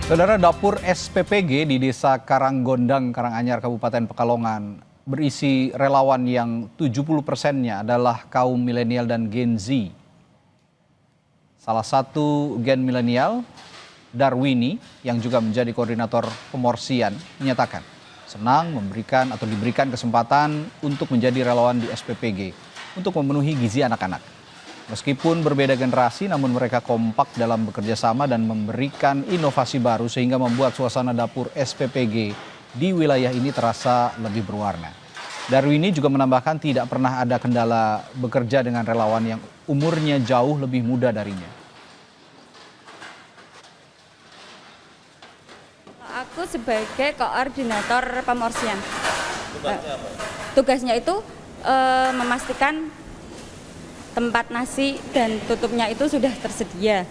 Saudara, dapur SPPG di Desa Karanggondang, Karanganyar, Kabupaten Pekalongan berisi relawan yang 70%-nya adalah kaum milenial dan Gen Z. Salah satu gen milenial, Darwini, yang juga menjadi koordinator pemorsian, menyatakan senang diberikan kesempatan untuk menjadi relawan di SPPG untuk memenuhi gizi anak-anak. Meskipun berbeda generasi, namun mereka kompak dalam bekerja sama dan memberikan inovasi baru sehingga membuat suasana dapur SPPG di wilayah ini terasa lebih berwarna. Darwini juga menambahkan tidak pernah ada kendala bekerja dengan relawan yang umurnya jauh lebih muda darinya. Aku sebagai koordinator pemorsian. Tugasnya itu memastikan tempat nasi dan tutupnya itu sudah tersedia.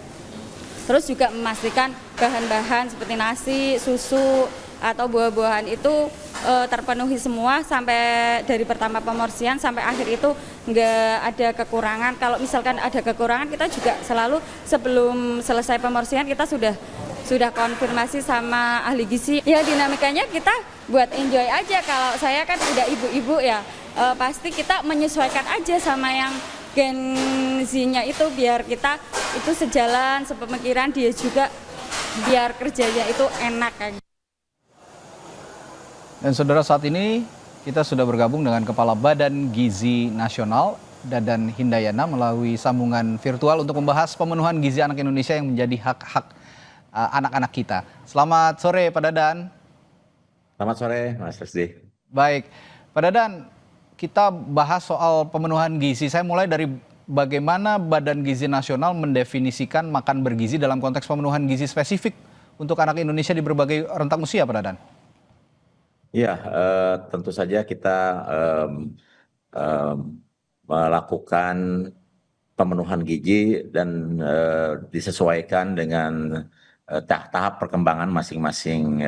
Terus juga memastikan bahan-bahan seperti nasi, susu, atau buah-buahan itu terpenuhi semua sampai dari pertama pemorsian sampai akhir itu nggak ada kekurangan. Kalau misalkan ada kekurangan, kita juga selalu sebelum selesai pemorsian kita sudah konfirmasi sama ahli gizi. Ya dinamikanya kita buat enjoy aja. Kalau saya kan udah ibu-ibu ya, pasti kita menyesuaikan aja sama yang Gen Z-nya itu biar kita itu sejalan sepemikiran, dia juga biar kerjanya itu enak. Dan saudara, saat ini kita sudah bergabung dengan Kepala Badan Gizi Nasional, Dadan Hindayana, melalui sambungan virtual untuk membahas pemenuhan gizi anak Indonesia yang menjadi hak-hak anak-anak kita. Selamat sore Pak Dadan. Selamat sore Mas Resdi. Baik, Pak Dadan, kita bahas soal pemenuhan gizi. Saya mulai dari bagaimana Badan Gizi Nasional mendefinisikan makan bergizi dalam konteks pemenuhan gizi spesifik untuk anak Indonesia di berbagai rentang usia, Pak Dadan. Iya, tentu saja kita melakukan pemenuhan gizi dan disesuaikan dengan tahap perkembangan masing-masing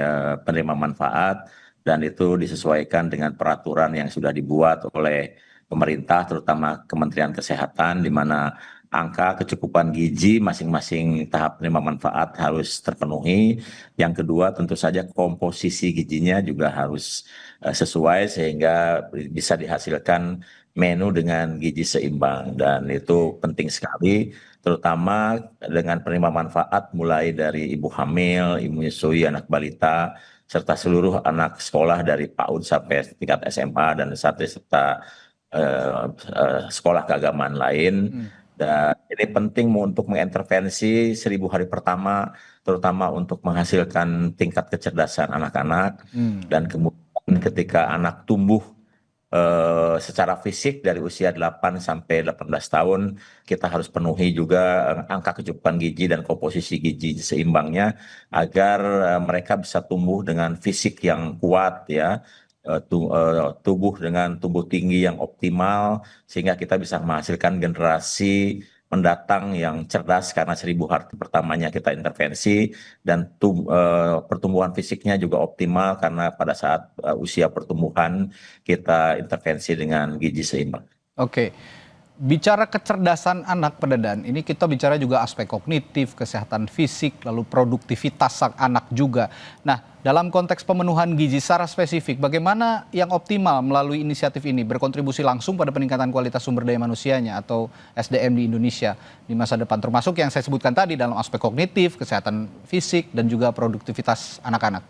penerima manfaat. Dan itu disesuaikan dengan peraturan yang sudah dibuat oleh pemerintah, terutama Kementerian Kesehatan, di mana angka kecukupan gizi masing-masing tahap penerima manfaat harus terpenuhi. Yang kedua, tentu saja komposisi gizinya juga harus sesuai sehingga bisa dihasilkan menu dengan gizi seimbang. Dan itu penting sekali, terutama dengan penerima manfaat mulai dari ibu hamil, ibu menyusui, anak balita, serta seluruh anak sekolah dari PAUD sampai tingkat SMA dan serta sekolah keagamaan lain. Dan ini penting untuk mengintervensi 1000 hari pertama, terutama untuk menghasilkan tingkat kecerdasan anak-anak. Dan kemudian ketika anak tumbuh secara fisik dari usia 8 sampai 18 tahun, kita harus penuhi juga angka kecukupan gizi dan komposisi gizi seimbangnya agar mereka bisa tumbuh dengan fisik yang kuat, ya, tubuh dengan tubuh tinggi yang optimal, sehingga kita bisa menghasilkan generasi mendatang yang cerdas karena 1000 hari pertamanya kita intervensi, dan pertumbuhan fisiknya juga optimal karena pada saat usia pertumbuhan kita intervensi dengan gizi seimbang. Oke, bicara kecerdasan anak, Pak Dadan, ini kita bicara juga aspek kognitif, kesehatan fisik, lalu produktivitas sang anak juga. Nah, dalam konteks pemenuhan gizi secara spesifik, bagaimana yang optimal melalui inisiatif ini berkontribusi langsung pada peningkatan kualitas sumber daya manusianya atau SDM di Indonesia di masa depan, termasuk yang saya sebutkan tadi dalam aspek kognitif, kesehatan fisik, dan juga produktivitas anak-anak?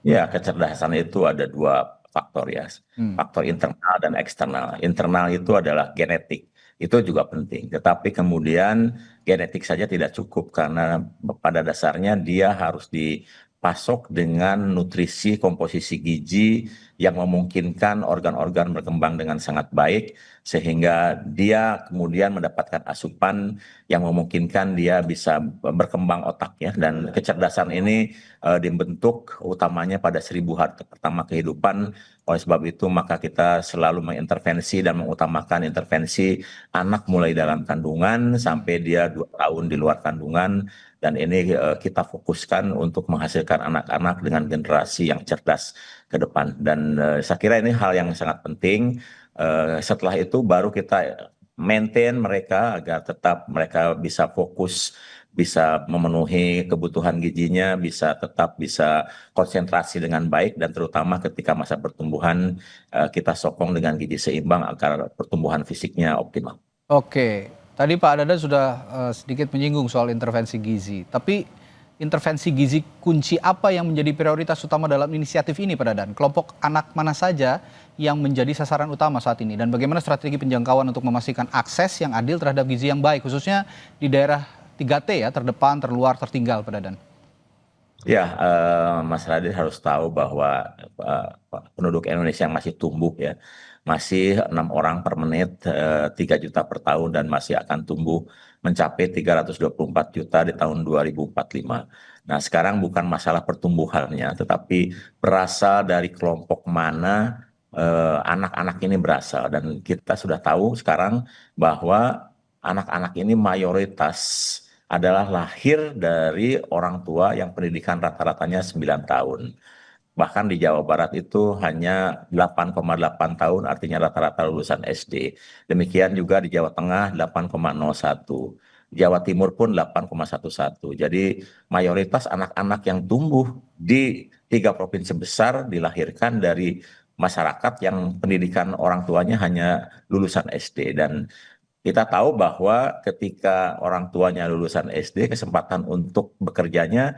Ya, kecerdasan itu ada dua faktor, ya, faktor internal dan eksternal. Internal itu adalah genetik, itu juga penting. Tetapi kemudian genetik saja tidak cukup karena pada dasarnya dia harus dipasok dengan nutrisi komposisi gizi yang memungkinkan organ-organ berkembang dengan sangat baik, sehingga dia kemudian mendapatkan asupan yang memungkinkan dia bisa berkembang otaknya. Dan kecerdasan ini dibentuk utamanya pada 1000 hari pertama kehidupan. Oleh sebab itu maka kita selalu mengintervensi dan mengutamakan intervensi anak mulai dalam kandungan sampai dia 2 tahun di luar kandungan. Dan ini kita fokuskan untuk menghasilkan anak-anak dengan generasi yang cerdas ke depan. Dan saya kira ini hal yang sangat penting. Setelah itu baru kita maintain mereka agar tetap mereka bisa fokus, bisa memenuhi kebutuhan gizinya, bisa konsentrasi dengan baik, dan terutama ketika masa pertumbuhan kita sokong dengan gizi seimbang agar pertumbuhan fisiknya optimal. Oke, tadi Pak Dadan sudah sedikit menyinggung soal intervensi gizi. Tapi intervensi gizi kunci apa yang menjadi prioritas utama dalam inisiatif ini Pak Dadan? Kelompok anak mana saja yang menjadi sasaran utama saat ini? Dan bagaimana strategi penjangkauan untuk memastikan akses yang adil terhadap gizi yang baik, khususnya di daerah 3T ya, terdepan, terluar, tertinggal Pak Dadan? Ya, Mas Radit harus tahu bahwa penduduk Indonesia yang masih tumbuh ya, masih 6 orang per menit, 3 juta per tahun, dan masih akan tumbuh mencapai 324 juta di tahun 2045. Nah, sekarang bukan masalah pertumbuhannya, tetapi berasal dari kelompok mana anak-anak ini berasal. Dan kita sudah tahu sekarang bahwa anak-anak ini mayoritas adalah lahir dari orang tua yang pendidikan rata-ratanya 9 tahun. Bahkan di Jawa Barat itu hanya 8,8 tahun, artinya rata-rata lulusan SD. Demikian juga di Jawa Tengah 8,01. Jawa Timur pun 8,11. Jadi mayoritas anak-anak yang tumbuh di 3 provinsi besar dilahirkan dari masyarakat yang pendidikan orang tuanya hanya lulusan SD. Dan kita tahu bahwa ketika orang tuanya lulusan SD, kesempatan untuk bekerjanya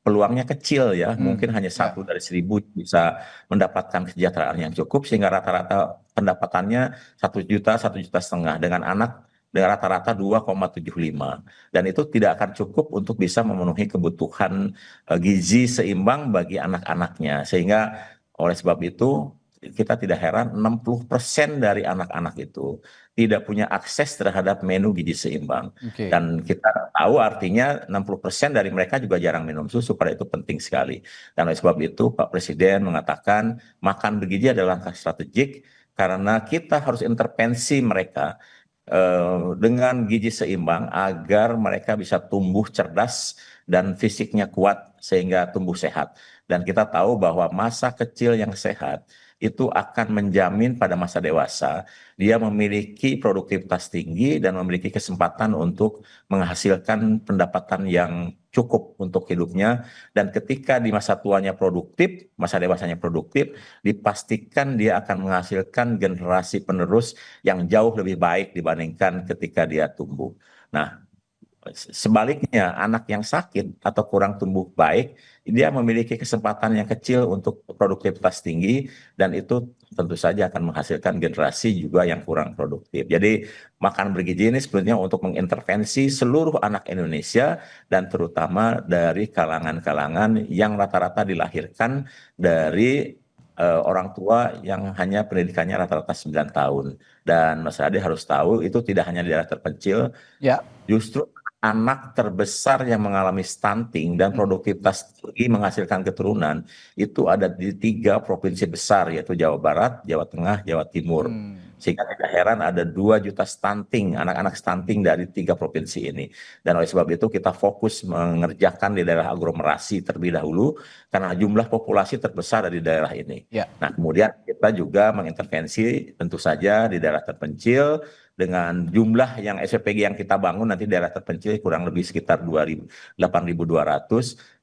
peluangnya kecil ya, mungkin hanya Ya. 1 dari 1.000 bisa mendapatkan kesejahteraan yang cukup, sehingga rata-rata pendapatannya 1 juta, 1,5 juta, dengan anak dengan rata-rata 2,75, dan itu tidak akan cukup untuk bisa memenuhi kebutuhan gizi seimbang bagi anak-anaknya. Sehingga oleh sebab itu kita tidak heran 60% dari anak-anak itu tidak punya akses terhadap menu gizi seimbang. Oke. Dan kita tahu artinya 60% dari mereka juga jarang minum susu, pada itu penting sekali. Dan oleh sebab itu Pak Presiden mengatakan makan bergizi adalah langkah strategik, karena kita harus intervensi mereka dengan gizi seimbang agar mereka bisa tumbuh cerdas dan fisiknya kuat sehingga tumbuh sehat. Dan kita tahu bahwa masa kecil yang sehat itu akan menjamin pada masa dewasa dia memiliki produktivitas tinggi dan memiliki kesempatan untuk menghasilkan pendapatan yang cukup untuk hidupnya. Dan ketika di masa tuanya produktif, masa dewasanya produktif, dipastikan dia akan menghasilkan generasi penerus yang jauh lebih baik dibandingkan ketika dia tumbuh. Nah, sebaliknya, anak yang sakit atau kurang tumbuh baik, dia memiliki kesempatan yang kecil untuk produktivitas tinggi, dan itu tentu saja akan menghasilkan generasi juga yang kurang produktif. Jadi makan bergizi ini sebenarnya untuk mengintervensi seluruh anak Indonesia, dan terutama dari kalangan-kalangan yang rata-rata dilahirkan dari orang tua yang hanya pendidikannya rata-rata 9 tahun. Dan Mas Ade harus tahu itu tidak hanya di daerah terpencil, Ya. justru anak terbesar yang mengalami stunting dan produktivitas tinggi menghasilkan keturunan itu ada di 3 provinsi besar, yaitu Jawa Barat, Jawa Tengah, Jawa Timur. Sehingga tidak heran ada 2 juta stunting, anak-anak stunting dari 3 provinsi ini. Dan oleh sebab itu kita fokus mengerjakan di daerah aglomerasi terlebih dahulu, karena jumlah populasi terbesar dari daerah ini. Ya. Nah, kemudian kita juga mengintervensi tentu saja di daerah terpencil, dengan jumlah yang SPPG yang kita bangun nanti daerah terpencil kurang lebih sekitar 8.200,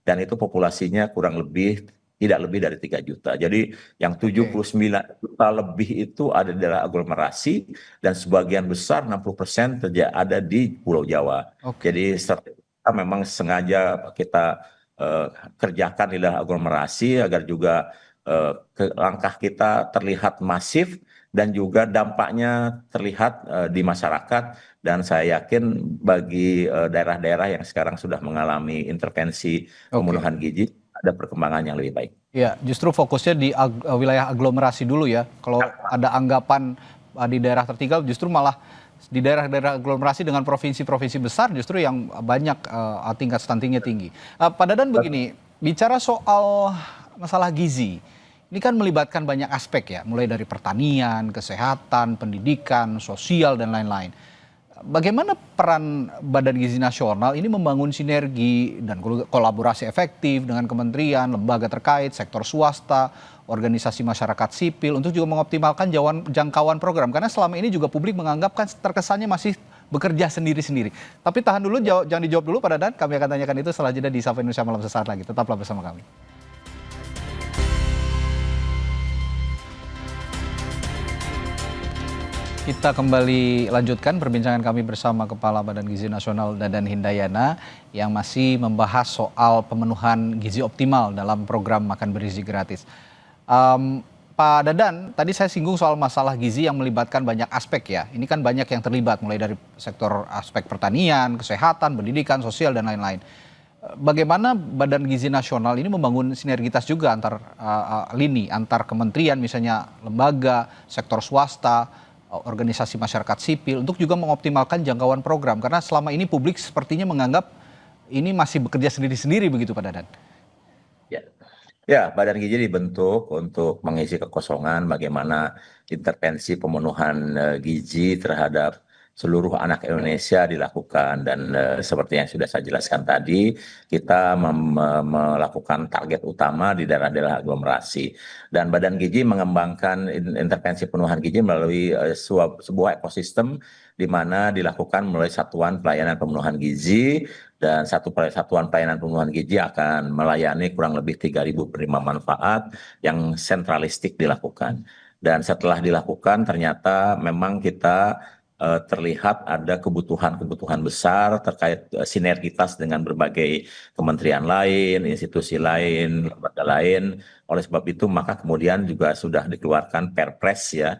dan itu populasinya kurang lebih tidak lebih dari 3 juta. Jadi yang 79 juta lebih itu ada di daerah aglomerasi, dan sebagian besar 60% ada di Pulau Jawa. Jadi strategi kita memang sengaja kita kerjakan di daerah aglomerasi agar juga langkah kita terlihat masif dan juga dampaknya terlihat di masyarakat. Dan saya yakin bagi daerah-daerah yang sekarang sudah mengalami intervensi pemenuhan gizi, ada perkembangan yang lebih baik. Ya, justru fokusnya di wilayah aglomerasi dulu ya. Kalau ada anggapan di daerah tertinggal, justru malah di daerah-daerah aglomerasi dengan provinsi-provinsi besar justru yang banyak tingkat stuntingnya tinggi. Pak Dadan begini, bicara soal masalah gizi, ini kan melibatkan banyak aspek ya, mulai dari pertanian, kesehatan, pendidikan, sosial, dan lain-lain. Bagaimana peran Badan Gizi Nasional ini membangun sinergi dan kolaborasi efektif dengan kementerian, lembaga terkait, sektor swasta organisasi masyarakat sipil untuk juga mengoptimalkan jangkauan program. Karena selama ini juga publik menganggap kan terkesannya masih bekerja sendiri-sendiri. Tapi tahan dulu, jangan dijawab dulu Pak Dadan. Kami akan tanyakan itu setelah jeda di Sapa Indonesia Malam sesaat lagi. Tetaplah bersama kami. Kita kembali lanjutkan perbincangan kami bersama Kepala Badan Gizi Nasional Dadan Hindayana yang masih membahas soal pemenuhan gizi optimal dalam program makan bergizi gratis. Pak Dadan, tadi saya singgung soal masalah gizi yang melibatkan banyak aspek ya. Ini kan banyak yang terlibat mulai dari sektor aspek pertanian, kesehatan, pendidikan, sosial dan lain-lain. Bagaimana Badan Gizi Nasional ini membangun sinergitas juga antar lini, antar kementerian misalnya lembaga, sektor swasta, organisasi masyarakat sipil untuk juga mengoptimalkan jangkauan program karena selama ini publik sepertinya menganggap ini masih bekerja sendiri-sendiri begitu Pak Dadan. Ya, Badan Gizi dibentuk untuk mengisi kekosongan bagaimana intervensi pemenuhan gizi terhadap seluruh anak Indonesia dilakukan dan seperti yang sudah saya jelaskan tadi kita melakukan target utama di daerah-daerah aglomerasi dan Badan Gizi mengembangkan intervensi pemenuhan gizi melalui sebuah ekosistem di mana dilakukan melalui satuan pelayanan pemenuhan gizi dan satuan pelayanan pemenuhan gizi akan melayani kurang lebih 3.000 penerima manfaat yang sentralistik dilakukan dan setelah dilakukan ternyata memang kita terlihat ada kebutuhan-kebutuhan besar terkait sinergitas dengan berbagai kementerian lain, institusi lain, lembaga lain. Oleh sebab itu maka kemudian juga sudah dikeluarkan Perpres ya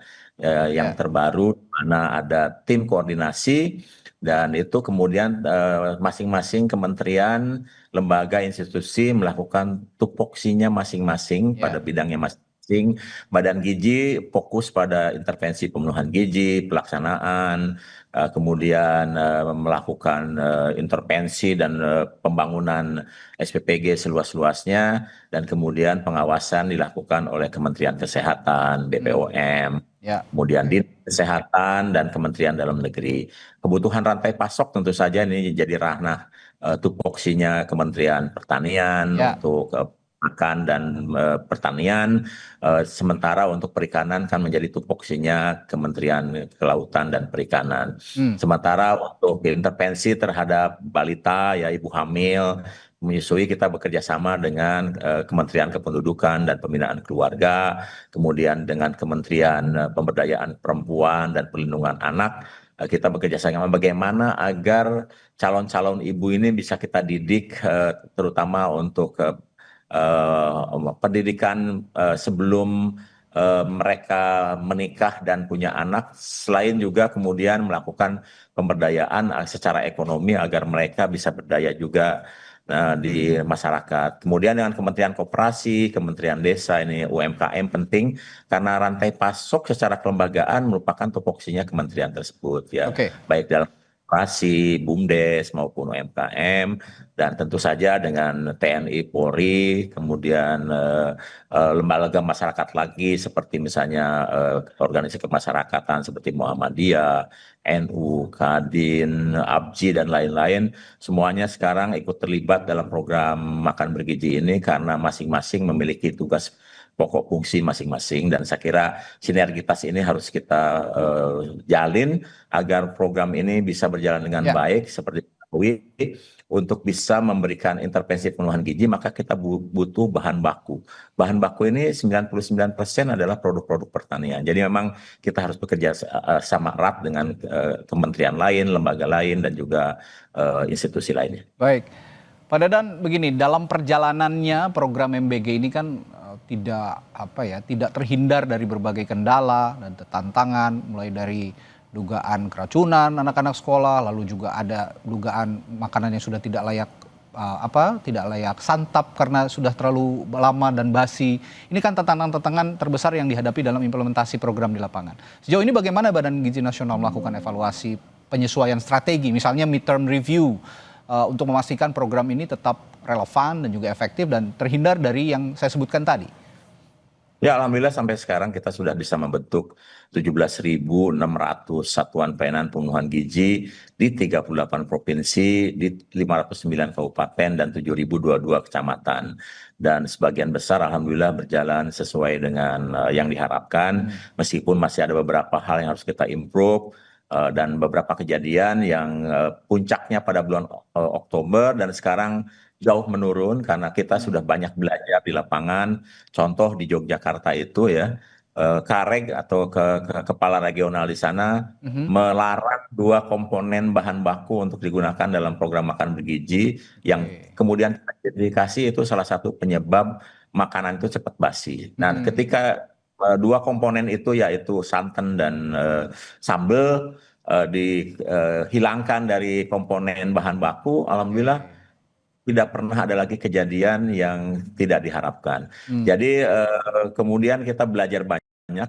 yang terbaru mana ada tim koordinasi dan itu kemudian masing-masing kementerian, lembaga, institusi melakukan tupoksinya masing-masing pada bidangnya masing-masing. Badan Gizi fokus pada intervensi pemenuhan gizi, pelaksanaan, kemudian melakukan intervensi dan pembangunan SPPG seluas-luasnya, dan kemudian pengawasan dilakukan oleh Kementerian Kesehatan, BPOM, kemudian Dinas Kesehatan dan Kementerian Dalam Negeri. Kebutuhan rantai pasok tentu saja ini jadi ranah tupoksinya Kementerian Pertanian untuk makan dan pertanian, sementara untuk perikanan kan menjadi tupoksinya Kementerian Kelautan dan Perikanan. Sementara untuk intervensi terhadap balita ya ibu hamil menyusui kita bekerja sama dengan Kementerian Kependudukan dan Pembinaan Keluarga, kemudian dengan Kementerian Pemberdayaan Perempuan dan Perlindungan Anak. Kita bekerja sama bagaimana agar calon-calon ibu ini bisa kita didik terutama untuk pendidikan sebelum mereka menikah dan punya anak, selain juga kemudian melakukan pemberdayaan secara ekonomi agar mereka bisa berdaya juga di masyarakat. Kemudian dengan Kementerian Koperasi, Kementerian Desa ini UMKM penting karena rantai pasok secara kelembagaan merupakan tupoksinya kementerian tersebut ya, baik dalam koperasi, BUMDes maupun UMKM, dan tentu saja dengan TNI, Polri, kemudian lembaga masyarakat lagi seperti misalnya organisasi kemasyarakatan seperti Muhammadiyah, NU, Kadin, ABJI dan lain-lain, semuanya sekarang ikut terlibat dalam program makan bergizi ini karena masing-masing memiliki tugas pokok fungsi masing-masing dan saya kira sinergitas ini harus kita jalin agar program ini bisa berjalan dengan baik seperti diketahui. Untuk bisa memberikan intervensi pemenuhan gizi maka kita butuh bahan baku. Bahan baku ini 99% adalah produk-produk pertanian. Jadi memang kita harus bekerja sama erat dengan kementerian lain, lembaga lain dan juga institusi lainnya. Baik. Pak Dadan, begini, dalam perjalanannya program MBG ini kan tidak terhindar dari berbagai kendala dan tantangan, mulai dari dugaan keracunan anak-anak sekolah, lalu juga ada dugaan makanan yang sudah tidak layak santap karena sudah terlalu lama dan basi. Ini kan tantangan-tantangan terbesar yang dihadapi dalam implementasi program di lapangan. Sejauh ini bagaimana Badan Gizi Nasional melakukan evaluasi penyesuaian strategi, misalnya midterm review, untuk memastikan program ini tetap relevan dan juga efektif dan terhindar dari yang saya sebutkan tadi? Ya, alhamdulillah sampai sekarang kita sudah bisa membentuk 17.600 satuan pelayanan pemenuhan gizi di 38 provinsi, di 509 kabupaten, dan 7.022 kecamatan. Dan sebagian besar alhamdulillah berjalan sesuai dengan yang diharapkan, meskipun masih ada beberapa hal yang harus kita improve, dan beberapa kejadian yang puncaknya pada bulan Oktober dan sekarang jauh menurun karena kita sudah banyak belajar di lapangan. Contoh di Yogyakarta itu ya, Kareg atau kepala regional di sana melarang 2 komponen bahan baku untuk digunakan dalam program makan bergizi yang Oke. kemudian teridentifikasi itu salah satu penyebab makanan itu cepat basi. Nah, ketika 2 komponen itu yaitu santan dan sambal dihilangkan dari komponen bahan baku, alhamdulillah Oke. tidak pernah ada lagi kejadian yang tidak diharapkan. Hmm. Jadi kemudian kita belajar banyak,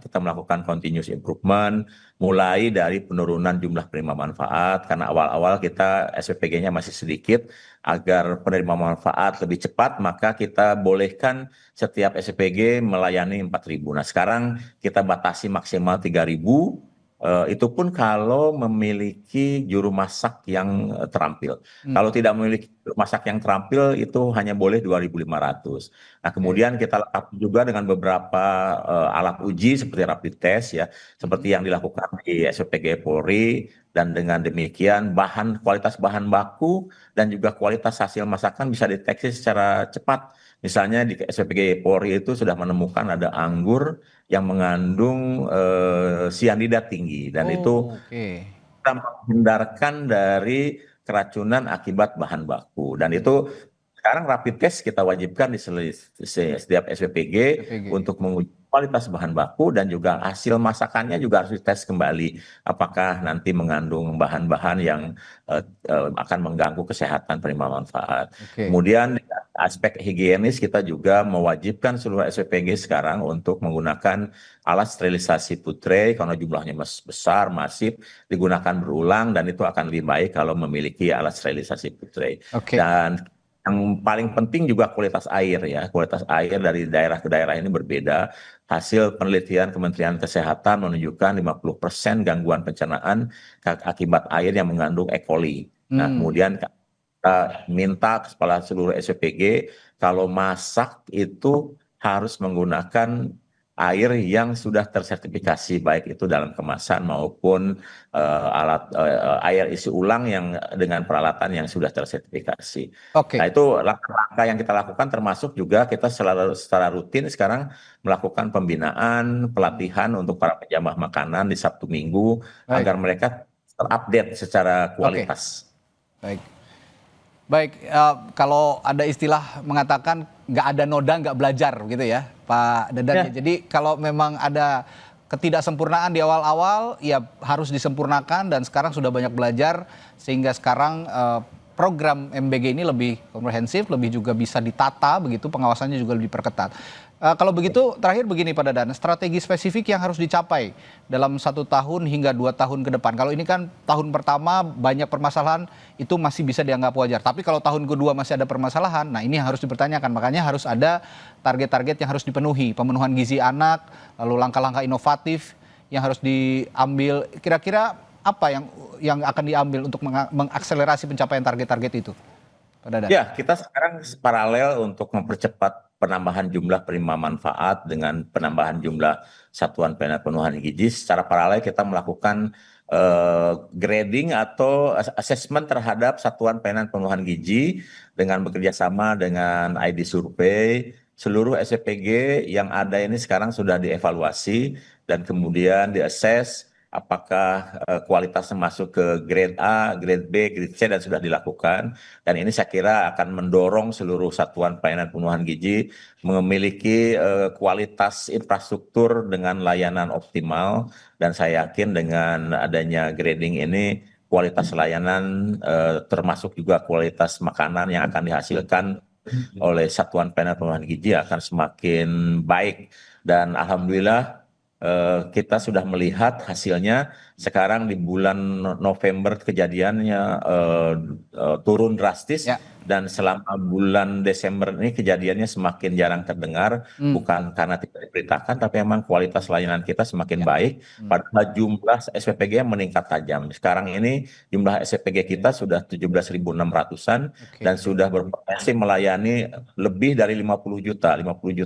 kita melakukan continuous improvement, mulai dari penurunan jumlah penerima manfaat, karena awal-awal kita SPPG-nya masih sedikit, agar penerima manfaat lebih cepat, maka kita bolehkan setiap SPPG melayani 4.000. Nah, sekarang kita batasi maksimal 3.000, itu pun kalau memiliki juru masak yang terampil. Kalau tidak memiliki juru masak yang terampil itu hanya boleh 2.500. Nah, kemudian kita lengkapi juga dengan beberapa alat uji seperti rapid test ya, seperti yang dilakukan di SPPG Polri, dan dengan demikian kualitas bahan baku dan juga kualitas hasil masakan bisa deteksi secara cepat. Misalnya di SPPG Polri itu sudah menemukan ada anggur yang mengandung sianida tinggi, dan itu Oh, oke. kita menghindarkan dari keracunan akibat bahan baku. Dan itu sekarang rapid test kita wajibkan di setiap SPPG PPG. untuk menguji kualitas bahan baku, dan juga hasil masakannya juga harus dites kembali apakah nanti mengandung bahan-bahan yang akan mengganggu kesehatan penerima manfaat. Oke. Kemudian aspek higienis kita juga mewajibkan seluruh SPPG sekarang untuk menggunakan alat sterilisasi food tray karena jumlahnya besar, masif, digunakan berulang, dan itu akan lebih baik kalau memiliki alat sterilisasi food tray. Oke. Dan yang paling penting juga kualitas air ya. Kualitas air dari daerah ke daerah ini berbeda. Hasil penelitian Kementerian Kesehatan menunjukkan 50% gangguan pencernaan akibat air yang mengandung E. coli. Nah, kemudian kita minta kepada seluruh SPPG kalau masak itu harus menggunakan air yang sudah tersertifikasi, baik itu dalam kemasan maupun air isi ulang yang dengan peralatan yang sudah tersertifikasi. Oke. Nah, itu langkah-langkah yang kita lakukan, termasuk juga kita secara rutin sekarang melakukan pembinaan, pelatihan untuk para penjamah makanan di Sabtu Minggu, Baik. agar mereka terupdate secara kualitas. Baik. Baik, kalau ada istilah mengatakan nggak ada noda nggak belajar gitu ya, Pak Dadan. Ya. Jadi kalau memang ada ketidaksempurnaan di awal-awal, ya harus disempurnakan, dan sekarang sudah banyak belajar sehingga sekarang program MBG ini lebih komprehensif, lebih juga bisa ditata begitu, pengawasannya juga lebih diperketat. Kalau begitu, terakhir begini Pak Dadan, strategi spesifik yang harus dicapai dalam 1 tahun hingga 2 tahun ke depan. Kalau ini kan tahun pertama banyak permasalahan, itu masih bisa dianggap wajar. Tapi kalau tahun kedua masih ada permasalahan, nah ini yang harus dipertanyakan. Makanya harus ada target-target yang harus dipenuhi. Pemenuhan gizi anak, lalu langkah-langkah inovatif yang harus diambil. Kira-kira apa yang akan diambil untuk mengakselerasi pencapaian target-target itu, Pak Dadan? Ya, kita sekarang paralel untuk mempercepat penambahan jumlah penerima manfaat dengan penambahan jumlah satuan pelayanan pemenuhan gizi. Secara paralel kita melakukan grading atau assessment terhadap satuan pelayanan pemenuhan gizi dengan bekerja sama dengan ID Survey. Seluruh SPPG yang ada ini sekarang sudah dievaluasi dan kemudian diakses apakah kualitasnya masuk ke grade A, grade B, grade C, dan sudah dilakukan. Dan ini saya kira akan mendorong seluruh satuan pelayanan pemenuhan gizi memiliki kualitas infrastruktur dengan layanan optimal. Dan saya yakin dengan adanya grading ini, kualitas layanan termasuk juga kualitas makanan yang akan dihasilkan oleh satuan pelayanan pemenuhan gizi akan semakin baik. Dan alhamdulillah kita sudah melihat hasilnya sekarang di bulan November kejadiannya turun drastis. Ya. Dan selama bulan Desember ini kejadiannya semakin jarang terdengar, bukan karena tidak diberitakan, tapi memang kualitas layanan kita semakin baik. Padahal jumlah SPPG yang meningkat tajam. Sekarang ini jumlah SPPG kita sudah 17.600-an dan sudah berpotensi melayani lebih dari 50 juta, 50,1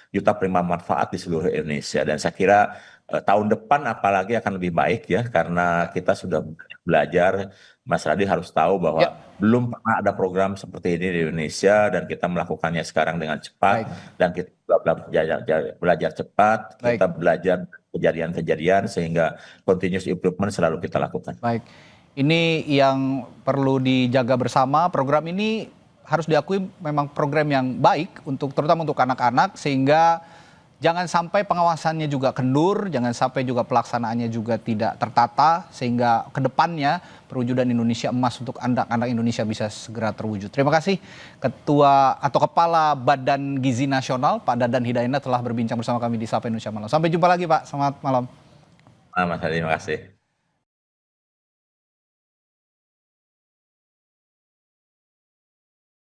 juta penerima manfaat di seluruh Indonesia. Dan saya kira tahun depan apalagi akan lebih baik ya, karena kita sudah belajar. Mas Radi harus tahu bahwa belum pernah ada program seperti ini di Indonesia dan kita melakukannya sekarang dengan cepat. Dan kita belajar cepat, kita belajar kejadian-kejadian sehingga continuous improvement selalu kita lakukan. Baik, ini yang perlu dijaga bersama. Program ini harus diakui memang program yang baik untuk terutama untuk anak-anak, sehingga jangan sampai pengawasannya juga kendur, jangan sampai juga pelaksanaannya juga tidak tertata, sehingga kedepannya perwujudan Indonesia emas untuk anak-anak Indonesia bisa segera terwujud. Terima kasih Ketua atau Kepala Badan Gizi Nasional Pak Dadan Hidayat telah berbincang bersama kami di Sapa Indonesia Malam. Sampai jumpa lagi Pak, selamat malam. Mas Hadi, terima kasih.